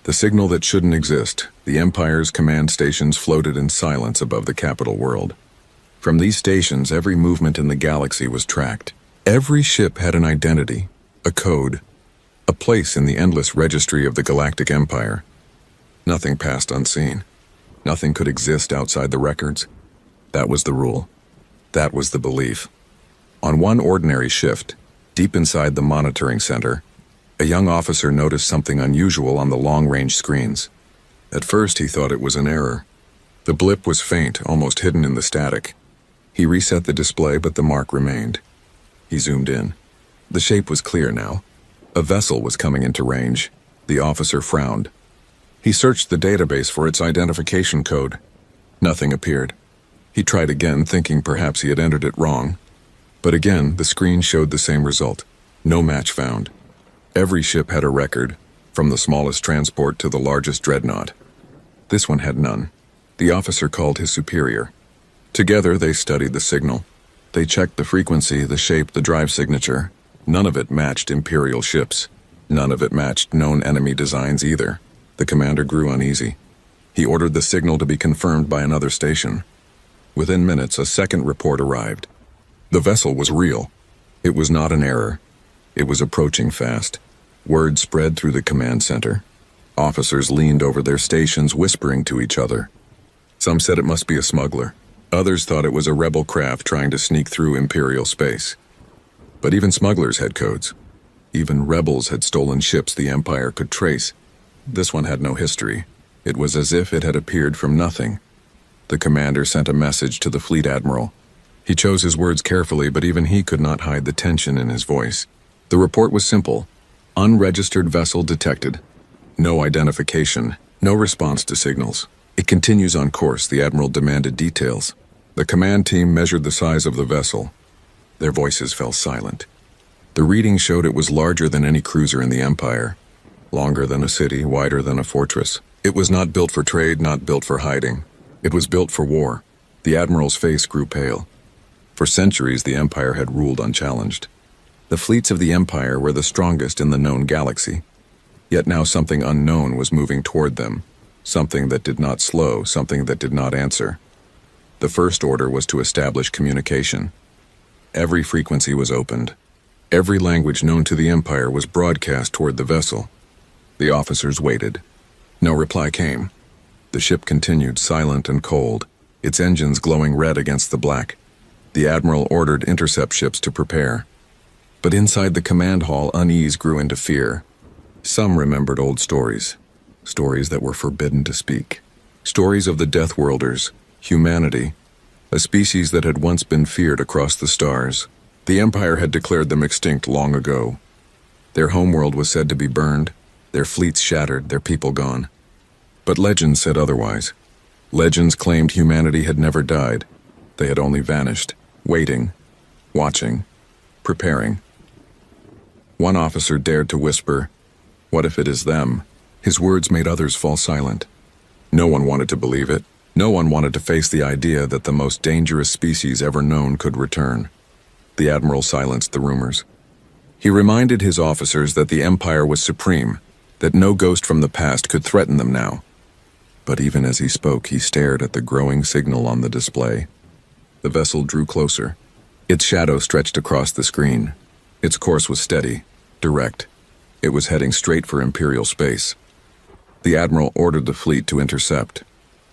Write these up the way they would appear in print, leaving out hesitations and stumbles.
The signal that shouldn't exist, the Empire's command stations floated in silence above the capital world. From these stations, every movement in the galaxy was tracked. Every ship had an identity, a code, a place in the endless registry of the Galactic Empire. Nothing passed unseen. Nothing could exist outside the records. That was the rule. That was the belief. On one ordinary shift, deep inside the monitoring center, a young officer noticed something unusual on the long-range screens. At first, he thought it was an error. The blip was faint, almost hidden in the static. He reset the display, but the mark remained. He zoomed in. The shape was clear now. A vessel was coming into range. The officer frowned. He searched the database for its identification code. Nothing appeared. He tried again, thinking perhaps he had entered it wrong. But again, the screen showed the same result. No match found. Every ship had a record, from the smallest transport to the largest dreadnought. This one had none. The officer called his superior. Together, they studied the signal. They checked the frequency, the shape, the drive signature. None of it matched Imperial ships. None of it matched known enemy designs either. The commander grew uneasy. He ordered the signal to be confirmed by another station. Within minutes, a second report arrived. The vessel was real. It was not an error. It was approaching fast. Word spread through the command center. Officers leaned over their stations, whispering to each other. Some said it must be a smuggler. Others thought it was a rebel craft trying to sneak through Imperial space. But even smugglers had codes. Even rebels had stolen ships the Empire could trace. This one had no history. It was as if it had appeared from nothing. The commander sent a message to the fleet admiral. He chose his words carefully, but even he could not hide the tension in his voice. The report was simple. Unregistered vessel detected. No identification. No response to signals. It continues on course, the admiral demanded details. The command team measured the size of the vessel. Their voices fell silent. The reading showed it was larger than any cruiser in the Empire. Longer than a city, wider than a fortress. It was not built for trade, not built for hiding. It was built for war. The admiral's face grew pale. For centuries, the Empire had ruled unchallenged. The fleets of the Empire were the strongest in the known galaxy. Yet now something unknown was moving toward them. Something that did not slow, something that did not answer. The first order was to establish communication. Every frequency was opened. Every language known to the Empire was broadcast toward the vessel. The officers waited. No reply came. The ship continued, silent and cold, its engines glowing red against the black. The admiral ordered intercept ships to prepare. But inside the command hall, unease grew into fear. Some remembered old stories. Stories that were forbidden to speak. Stories of the Deathworlders, humanity, a species that had once been feared across the stars. The Empire had declared them extinct long ago. Their homeworld was said to be burned, their fleets shattered, their people gone. But legends said otherwise. Legends claimed humanity had never died. They had only vanished, waiting, watching, preparing. One officer dared to whisper, "What if it is them?" His words made others fall silent. No one wanted to believe it. No one wanted to face the idea that the most dangerous species ever known could return. The admiral silenced the rumors. He reminded his officers that the Empire was supreme, that no ghost from the past could threaten them now. But even as he spoke, he stared at the growing signal on the display. The vessel drew closer. Its shadow stretched across the screen. Its course was steady, direct. It was heading straight for Imperial space. The admiral ordered the fleet to intercept.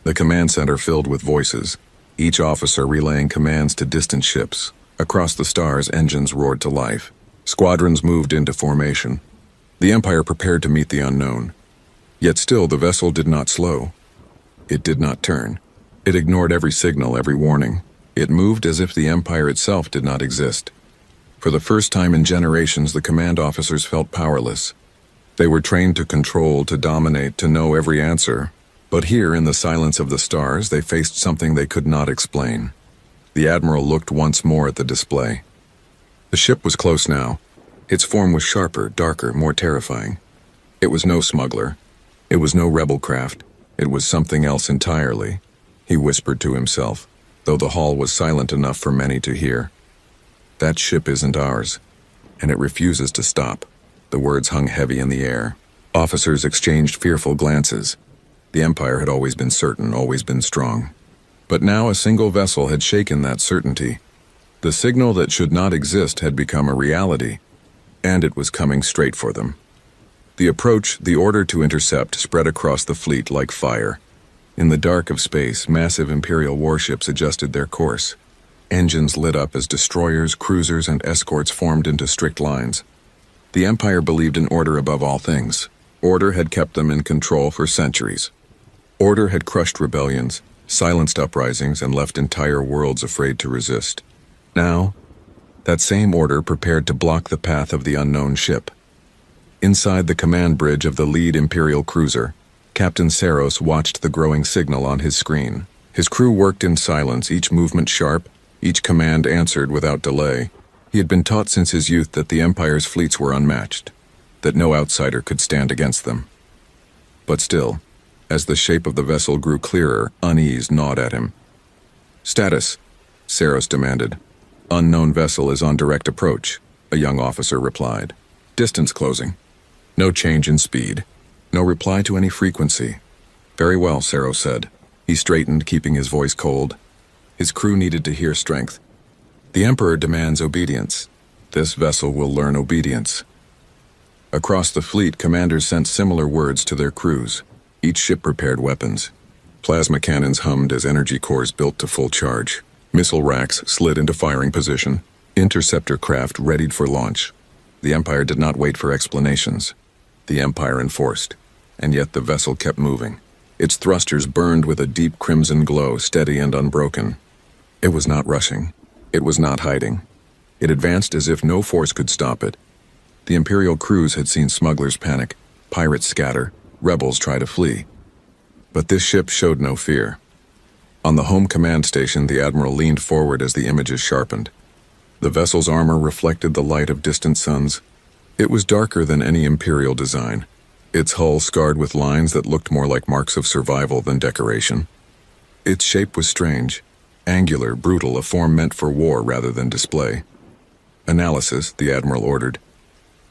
The command center filled with voices, each officer relaying commands to distant ships. Across the stars, engines roared to life. Squadrons moved into formation. The Empire prepared to meet the unknown. Yet still, the vessel did not slow. It did not turn. It ignored every signal, every warning. It moved as if the Empire itself did not exist. For the first time in generations, the command officers felt powerless. They were trained to control, to dominate, to know every answer. But here, in the silence of the stars, they faced something they could not explain. The admiral looked once more at the display. The ship was close now. Its form was sharper, darker, more terrifying. It was no smuggler. It was no rebel craft. It was something else entirely. He whispered to himself, though the hall was silent enough for many to hear. That ship isn't ours, and it refuses to stop. The words hung heavy in the air. Officers exchanged fearful glances. The Empire had always been certain, always been strong. But now a single vessel had shaken that certainty. The signal that should not exist had become a reality, and it was coming straight for them. The approach, the order to intercept, spread across the fleet like fire. In the dark of space, massive Imperial warships adjusted their course. Engines lit up as destroyers, cruisers, and escorts formed into strict lines. The Empire believed in order above all things. Order had kept them in control for centuries. Order had crushed rebellions, silenced uprisings, and left entire worlds afraid to resist. Now, that same order prepared to block the path of the unknown ship. Inside the command bridge of the lead Imperial cruiser, Captain Saros watched the growing signal on his screen. His crew worked in silence, each movement sharp, each command answered without delay. He had been taught since his youth that the Empire's fleets were unmatched, that no outsider could stand against them. But still, as the shape of the vessel grew clearer, unease gnawed at him. "Status," Saros demanded. "Unknown vessel is on direct approach," a young officer replied. "Distance closing. No change in speed. No reply to any frequency." "Very well," Saros said. He straightened, keeping his voice cold. His crew needed to hear strength. "The Emperor demands obedience. This vessel will learn obedience." Across the fleet, commanders sent similar words to their crews. Each ship prepared weapons. Plasma cannons hummed as energy cores built to full charge. Missile racks slid into firing position. Interceptor craft readied for launch. The Empire did not wait for explanations. The Empire enforced, and yet the vessel kept moving. Its thrusters burned with a deep crimson glow, steady and unbroken. It was not rushing. It was not hiding. It advanced as if no force could stop it. The Imperial crews had seen smugglers panic, pirates scatter, rebels try to flee. But this ship showed no fear. On the home command station, the Admiral leaned forward as the images sharpened. The vessel's armor reflected the light of distant suns. It was darker than any Imperial design, its hull scarred with lines that looked more like marks of survival than decoration. Its shape was strange, angular, brutal, a form meant for war rather than display. "Analysis," the Admiral ordered.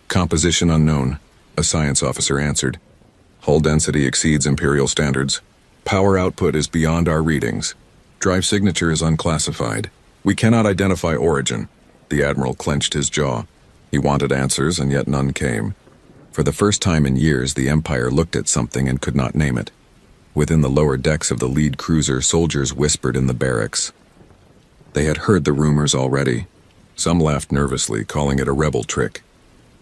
"Composition unknown," a science officer answered. "Hull density exceeds Imperial standards. Power output is beyond our readings. Drive signature is unclassified. We cannot identify origin." The Admiral clenched his jaw. He wanted answers, and yet none came. For the first time in years, the Empire looked at something and could not name it. Within the lower decks of the lead cruiser, soldiers whispered in the barracks. They had heard the rumors already. Some laughed nervously, calling it a rebel trick.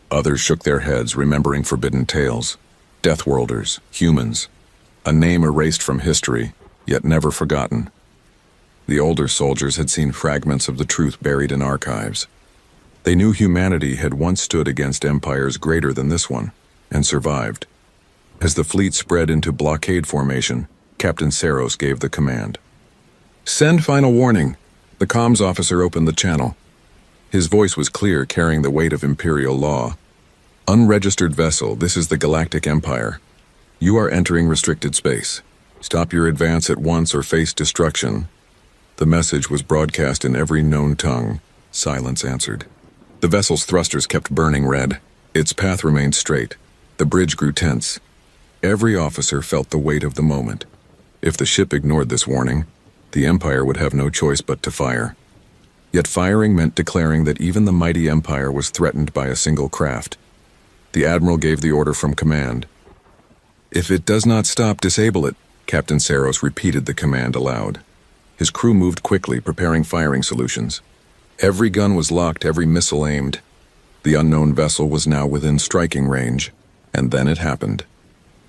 Others shook their heads, remembering forbidden tales. Deathworlders, humans. A name erased from history, yet never forgotten. The older soldiers had seen fragments of the truth buried in archives. They knew humanity had once stood against empires greater than this one, and survived. As the fleet spread into blockade formation, Captain Saros gave the command. "Send final warning." The comms officer opened the channel. His voice was clear, carrying the weight of Imperial law. "Unregistered vessel, this is the Galactic Empire. You are entering restricted space. Stop your advance at once or face destruction." The message was broadcast in every known tongue. Silence answered. The vessel's thrusters kept burning red. Its path remained straight. The bridge grew tense. Every officer felt the weight of the moment. If the ship ignored this warning, the Empire would have no choice but to fire. Yet firing meant declaring that even the mighty Empire was threatened by a single craft. The Admiral gave the order from command. "If it does not stop, disable it." Captain Saros repeated the command aloud. His crew moved quickly, preparing firing solutions. Every gun was locked, every missile aimed. The unknown vessel was now within striking range, and then it happened.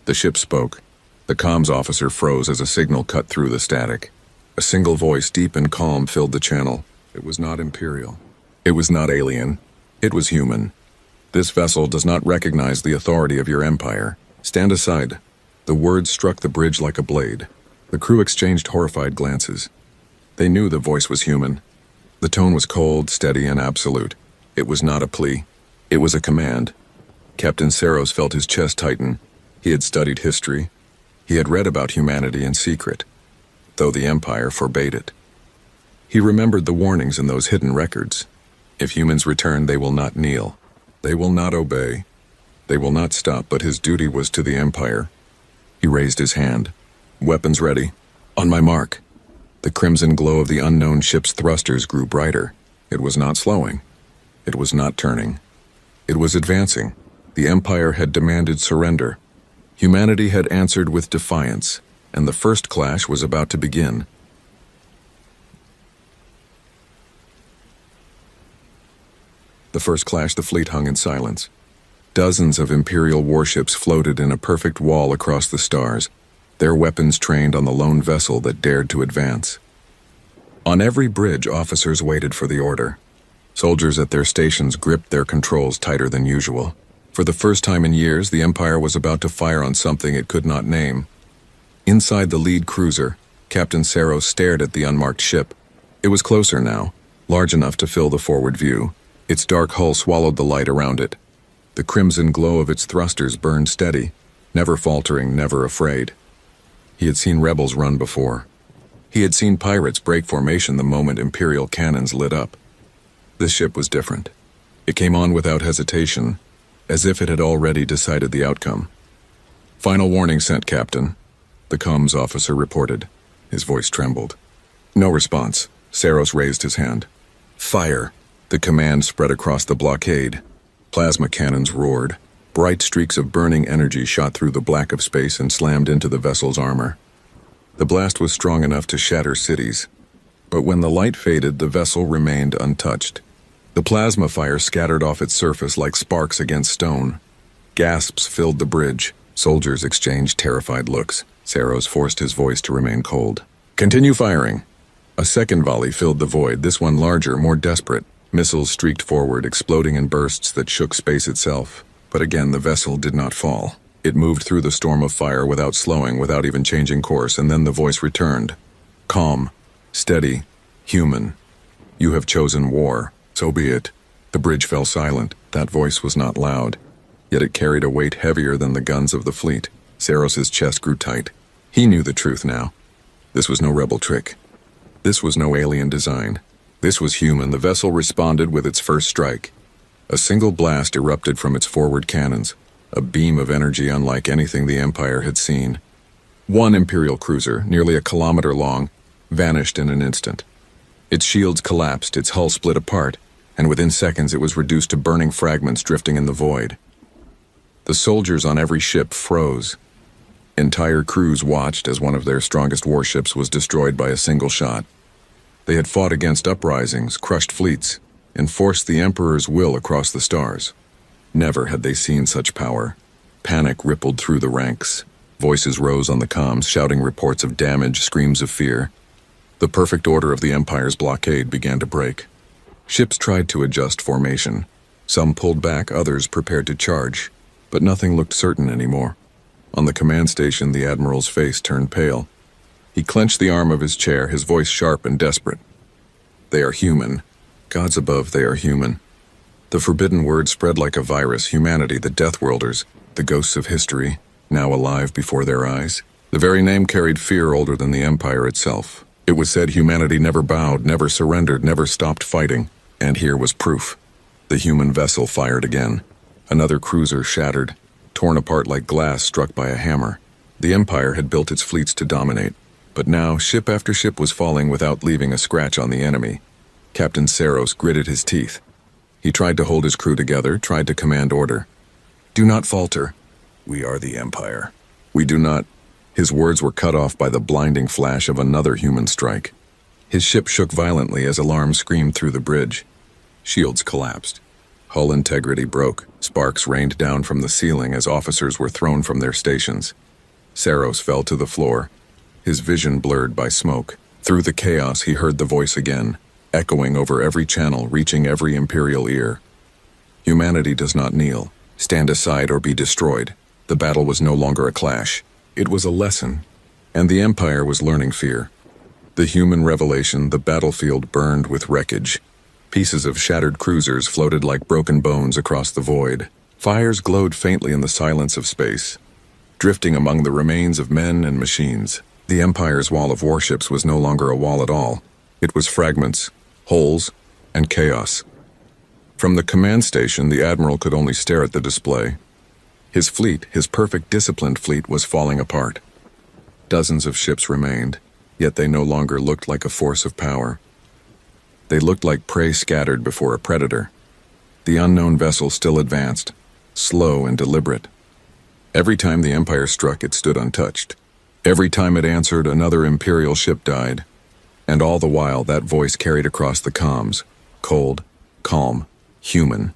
The ship spoke. The comms officer froze as a signal cut through the static. A single voice, deep and calm, filled the channel. It was not Imperial. It was not alien. It was human. "This vessel does not recognize the authority of your empire. Stand aside." The words struck the bridge like a blade. The crew exchanged horrified glances. They knew the voice was human. The tone was cold, steady, and absolute. It was not a plea. It was a command. Captain Saros felt his chest tighten. He had studied history. He had read about humanity in secret, though the Empire forbade it. He remembered the warnings in those hidden records. If humans return, they will not kneel. They will not obey. They will not stop, but his duty was to the Empire. He raised his hand. Weapons ready. On my mark. The crimson glow of the unknown ship's thrusters grew brighter. It was not slowing. It was not turning. It was advancing. The Empire had demanded surrender. Humanity had answered with defiance, and the first clash was about to begin. The fleet hung in silence. Dozens of Imperial warships floated in a perfect wall across the stars, their weapons trained on the lone vessel that dared to advance. On every bridge, officers waited for the order. Soldiers at their stations gripped their controls tighter than usual. For the first time in years, the Empire was about to fire on something it could not name. Inside the lead cruiser, Captain Saros stared at the unmarked ship. It was closer now, large enough to fill the forward view. Its dark hull swallowed the light around it. The crimson glow of its thrusters burned steady, never faltering, never afraid. He had seen rebels run before. He had seen pirates break formation the moment Imperial cannons lit up. This ship was different. It came on without hesitation, as if it had already decided the outcome. Final warning sent, Captain, the comms officer reported. His voice trembled. No response. Saros raised his hand. Fire! The command spread across the blockade. Plasma cannons roared. Bright streaks of burning energy shot through the black of space and slammed into the vessel's armor. The blast was strong enough to shatter cities. But when the light faded, the vessel remained untouched. The plasma fire scattered off its surface like sparks against stone. Gasps filled the bridge. Soldiers exchanged terrified looks. Saros forced his voice to remain cold. Continue firing. A second volley filled the void, this one larger, more desperate. Missiles streaked forward, exploding in bursts that shook space itself. But again, the vessel did not fall. It moved through the storm of fire without slowing, without even changing course, and then the voice returned. Calm, steady, human. You have chosen war. So be it. The bridge fell silent. That voice was not loud, yet it carried a weight heavier than the guns of the fleet. Saros's chest grew tight. He knew the truth now. This was no rebel trick. This was no alien design. This was human. The vessel responded with its first strike. A single blast erupted from its forward cannons, a beam of energy unlike anything the Empire had seen. One Imperial cruiser, nearly a kilometer long, vanished in an instant. Its shields collapsed, its hull split apart, and within seconds it was reduced to burning fragments drifting in the void. The soldiers on every ship froze. Entire crews watched as one of their strongest warships was destroyed by a single shot. They had fought against uprisings, crushed fleets, enforced the Emperor's will across the stars. Never had they seen such power. Panic rippled through the ranks. Voices rose on the comms, shouting reports of damage, screams of fear. The perfect order of the Empire's blockade began to break. Ships tried to adjust formation. Some pulled back, others prepared to charge. But nothing looked certain anymore. On the command station, the Admiral's face turned pale. He clenched the arm of his chair, his voice sharp and desperate. They are human. Gods above, they are human. The forbidden word spread like a virus. Humanity, the Deathworlders, the ghosts of history, now alive before their eyes. The very name carried fear older than the Empire itself. It was said humanity never bowed, never surrendered, never stopped fighting. And here was proof. The human vessel fired again. Another cruiser shattered, torn apart like glass struck by a hammer. The Empire had built its fleets to dominate. But now, ship after ship was falling without leaving a scratch on the enemy. Captain Saros gritted his teeth. He tried to hold his crew together, tried to command order. Do not falter. We are the Empire. We do not... His words were cut off by the blinding flash of another human strike. His ship shook violently as alarms screamed through the bridge. Shields collapsed. Hull integrity broke. Sparks rained down from the ceiling as officers were thrown from their stations. Saros fell to the floor, his vision blurred by smoke. Through the chaos, he heard the voice again, echoing over every channel, reaching every Imperial ear. Humanity does not kneel, stand aside, or be destroyed. The battle was no longer a clash. It was a lesson, and the Empire was learning fear. The human revelation, the battlefield burned with wreckage. Pieces of shattered cruisers floated like broken bones across the void. Fires glowed faintly in the silence of space, drifting among the remains of men and machines. The Empire's wall of warships was no longer a wall at all. It was fragments, holes, and chaos. From the command station, the Admiral could only stare at the display. His fleet, his perfect disciplined fleet, was falling apart. Dozens of ships remained, yet they no longer looked like a force of power. They looked like prey scattered before a predator. The unknown vessel still advanced, slow and deliberate. Every time the Empire struck, it stood untouched. Every time it answered, another Imperial ship died. And all the while, that voice carried across the comms, cold, calm, human.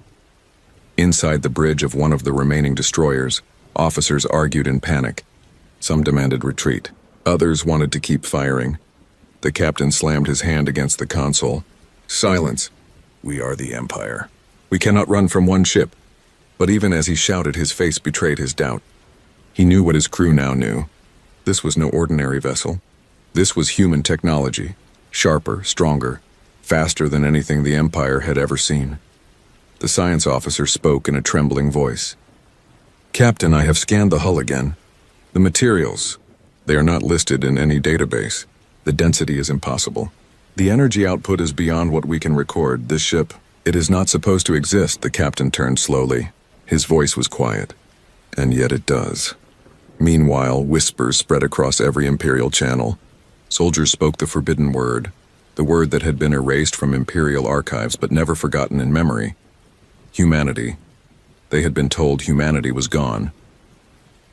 Inside the bridge of one of the remaining destroyers, officers argued in panic. Some demanded retreat. Others wanted to keep firing. The captain slammed his hand against the console. "Silence. We are the Empire. We cannot run from one ship." But even as he shouted, his face betrayed his doubt. He knew what his crew now knew. This was no ordinary vessel. This was human technology, sharper, stronger, faster than anything the Empire had ever seen. The science officer spoke in a trembling voice. "Captain, I have scanned the hull again. The materials, they are not listed in any database. The density is impossible. The energy output is beyond what we can record. This ship, it is not supposed to exist." The captain turned slowly. His voice was quiet. "And yet it does." Meanwhile, whispers spread across every Imperial channel. Soldiers spoke the forbidden word, the word that had been erased from Imperial archives but never forgotten in memory. Humanity. They had been told humanity was gone.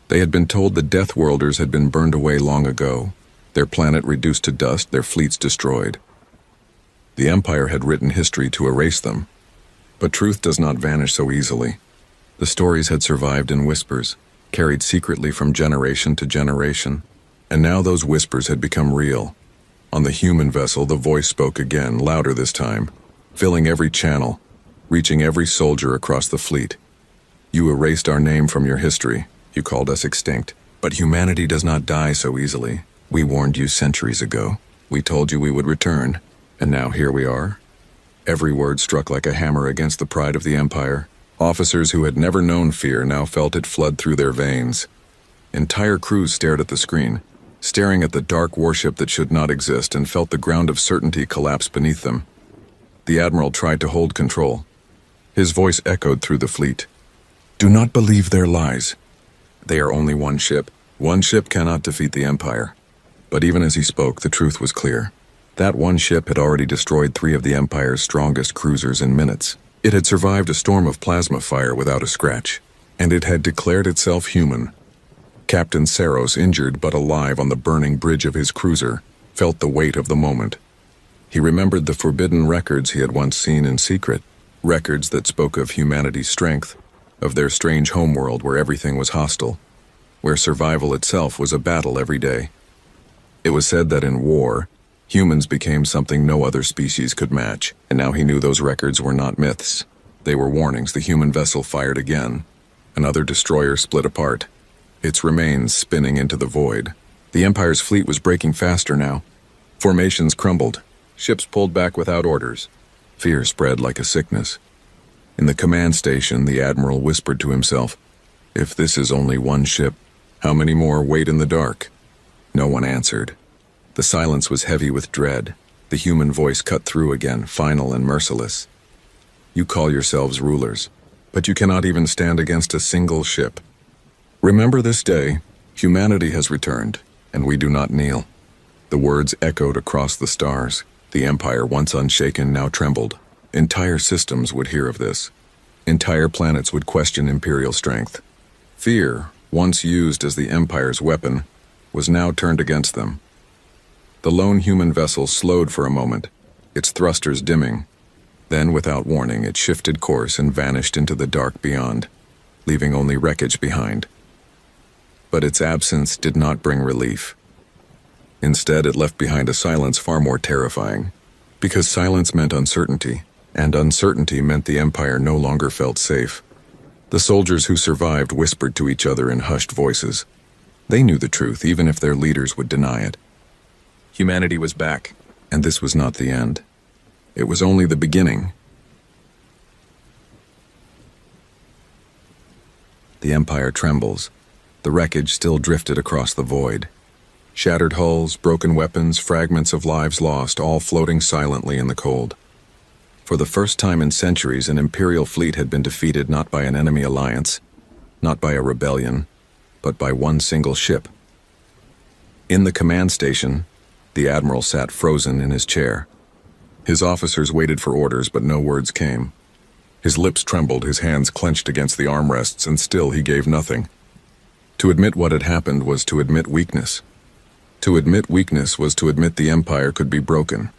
They had been told the Deathworlders had been burned away long ago, their planet reduced to dust, their fleets destroyed. The Empire had written history to erase them. But truth does not vanish so easily. The stories had survived in whispers, carried secretly from generation to generation, and now those whispers had become real. On the human vessel, the voice spoke again, louder this time, filling every channel, reaching every soldier across the fleet. "You erased our name from your history. You called us extinct. But humanity does not die so easily. We warned you centuries ago. We told you we would return. And now here we are." Every word struck like a hammer against the pride of the Empire. Officers who had never known fear now felt it flood through their veins. Entire crews stared at the screen, staring at the dark warship that should not exist, and felt the ground of certainty collapse beneath them. The Admiral tried to hold control. His voice echoed through the fleet. "Do not believe their lies. They are only one ship. One ship cannot defeat the Empire." But even as he spoke, the truth was clear. That one ship had already destroyed 3 of the Empire's strongest cruisers in minutes. It had survived a storm of plasma fire without a scratch, and it had declared itself human. Captain Saros, injured but alive on the burning bridge of his cruiser, felt the weight of the moment. He remembered the forbidden records he had once seen in secret, records that spoke of humanity's strength, of their strange homeworld where everything was hostile, where survival itself was a battle every day. It was said that in war, humans became something no other species could match, and now he knew those records were not myths. They were warnings. The human vessel fired again. Another destroyer split apart, its remains spinning into the void. The Empire's fleet was breaking faster now. Formations crumbled. Ships pulled back without orders. Fear spread like a sickness. In the command station, the Admiral whispered to himself, "If this is only one ship, how many more wait in the dark?" No one answered. The silence was heavy with dread. The human voice cut through again, final and merciless. "You call yourselves rulers, but you cannot even stand against a single ship. Remember this day, humanity has returned, and we do not kneel." The words echoed across the stars. The Empire, once unshaken, now trembled. Entire systems would hear of this. Entire planets would question Imperial strength. Fear, once used as the Empire's weapon, was now turned against them. The lone human vessel slowed for a moment, its thrusters dimming. Then, without warning, it shifted course and vanished into the dark beyond, leaving only wreckage behind. But its absence did not bring relief. Instead, it left behind a silence far more terrifying, because silence meant uncertainty, and uncertainty meant the Empire no longer felt safe. The soldiers who survived whispered to each other in hushed voices. They knew the truth, even if their leaders would deny it. Humanity was back, and this was not the end. It was only the beginning. The Empire trembles. The wreckage still drifted across the void. Shattered hulls, broken weapons, fragments of lives lost, all floating silently in the cold. For the first time in centuries, an Imperial fleet had been defeated not by an enemy alliance, not by a rebellion, but by one single ship. In the command station, the admiral sat frozen in his chair. His officers waited for orders, but no words came. His lips trembled, his hands clenched against the armrests, and still he gave nothing. To admit what had happened was to admit weakness. To admit weakness was to admit the Empire could be broken.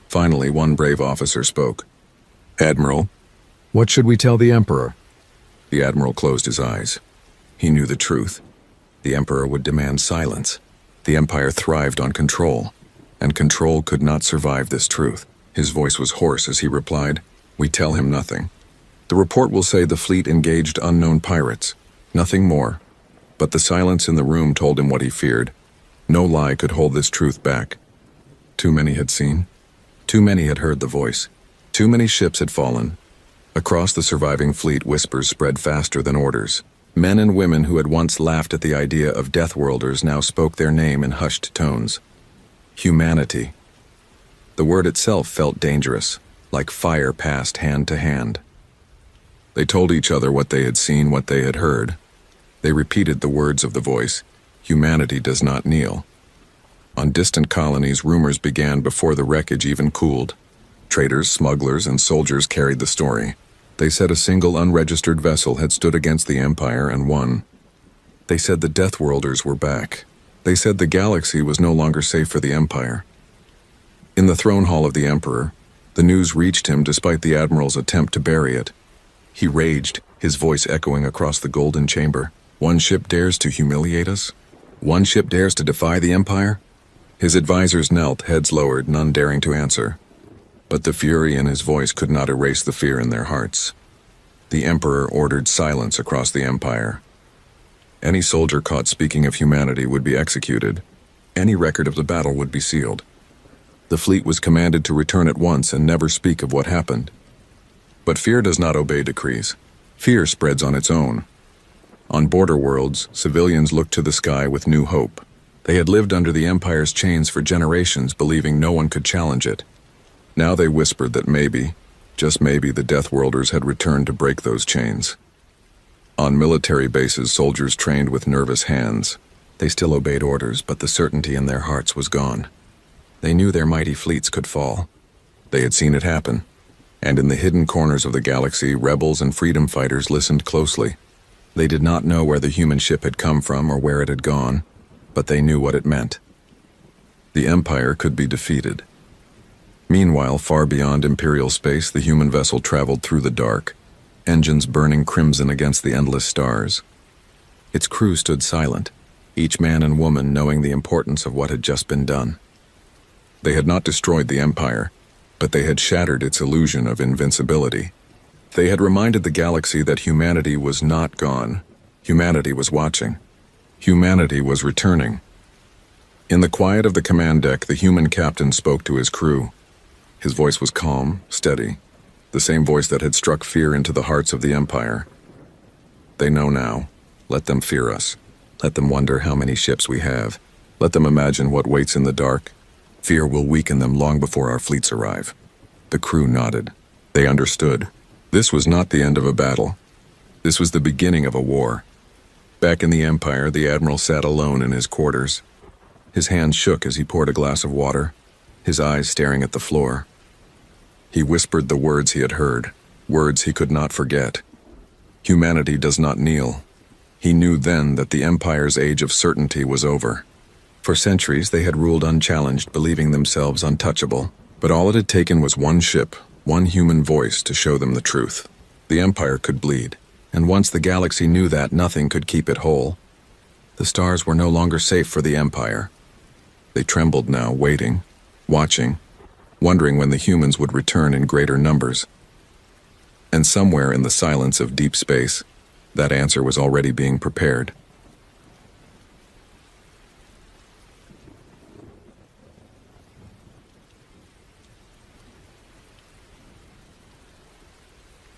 Finally, one brave officer spoke. "Admiral, what should we tell the Emperor?" The Admiral closed his eyes. He knew the truth. The Emperor would demand silence. The Empire thrived on control, and control could not survive this truth. His voice was hoarse as he replied, "We tell him nothing. The report will say the fleet engaged unknown pirates. Nothing more." But the silence in the room told him what he feared. No lie could hold this truth back. Too many had seen. Too many had heard the voice. Too many ships had fallen. Across the surviving fleet, whispers spread faster than orders. Men and women who had once laughed at the idea of Deathworlders now spoke their name in hushed tones. Humanity. The word itself felt dangerous, like fire passed hand to hand. They told each other what they had seen, what they had heard. They repeated the words of the voice. Humanity does not kneel. On distant colonies, rumors began before the wreckage even cooled. Traders, smugglers, and soldiers carried the story. They said a single unregistered vessel had stood against the Empire and won. They said the Deathworlders were back. They said the galaxy was no longer safe for the Empire. In the throne hall of the Emperor, the news reached him despite the Admiral's attempt to bury it. He raged, his voice echoing across the golden chamber. "One ship dares to humiliate us? One ship dares to defy the Empire?" His advisors knelt, heads lowered, none daring to answer. But the fury in his voice could not erase the fear in their hearts. The Emperor ordered silence across the Empire. Any soldier caught speaking of humanity would be executed. Any record of the battle would be sealed. The fleet was commanded to return at once and never speak of what happened. But fear does not obey decrees. Fear spreads on its own. On border worlds, civilians looked to the sky with new hope. They had lived under the Empire's chains for generations, believing no one could challenge it. Now they whispered that maybe, just maybe, the Deathworlders had returned to break those chains. On military bases, soldiers trained with nervous hands. They still obeyed orders, but the certainty in their hearts was gone. They knew their mighty fleets could fall. They had seen it happen. And in the hidden corners of the galaxy, rebels and freedom fighters listened closely. They did not know where the human ship had come from or where it had gone, but they knew what it meant. The Empire could be defeated. Meanwhile, far beyond Imperial space, the human vessel traveled through the dark, engines burning crimson against the endless stars. Its crew stood silent, each man and woman knowing the importance of what had just been done. They had not destroyed the Empire, but they had shattered its illusion of invincibility. They had reminded the galaxy that humanity was not gone. Humanity was watching. Humanity was returning. In the quiet of the command deck, the human captain spoke to his crew. His voice was calm, steady, the same voice that had struck fear into the hearts of the Empire. "They know now. Let them fear us. Let them wonder how many ships we have. Let them imagine what waits in the dark. Fear will weaken them long before our fleets arrive." The crew nodded. They understood. This was not the end of a battle. This was the beginning of a war. Back in the Empire, the Admiral sat alone in his quarters. His hands shook as he poured a glass of water, his eyes staring at the floor. He whispered the words he had heard, words he could not forget. Humanity does not kneel. He knew then that the Empire's age of certainty was over. For centuries they had ruled unchallenged, believing themselves untouchable. But all it had taken was one ship, one human voice to show them the truth. The Empire could bleed, and once the galaxy knew that, nothing could keep it whole. The stars were no longer safe for the Empire. They trembled now, waiting, watching, wondering when the humans would return in greater numbers. And somewhere in the silence of deep space, that answer was already being prepared.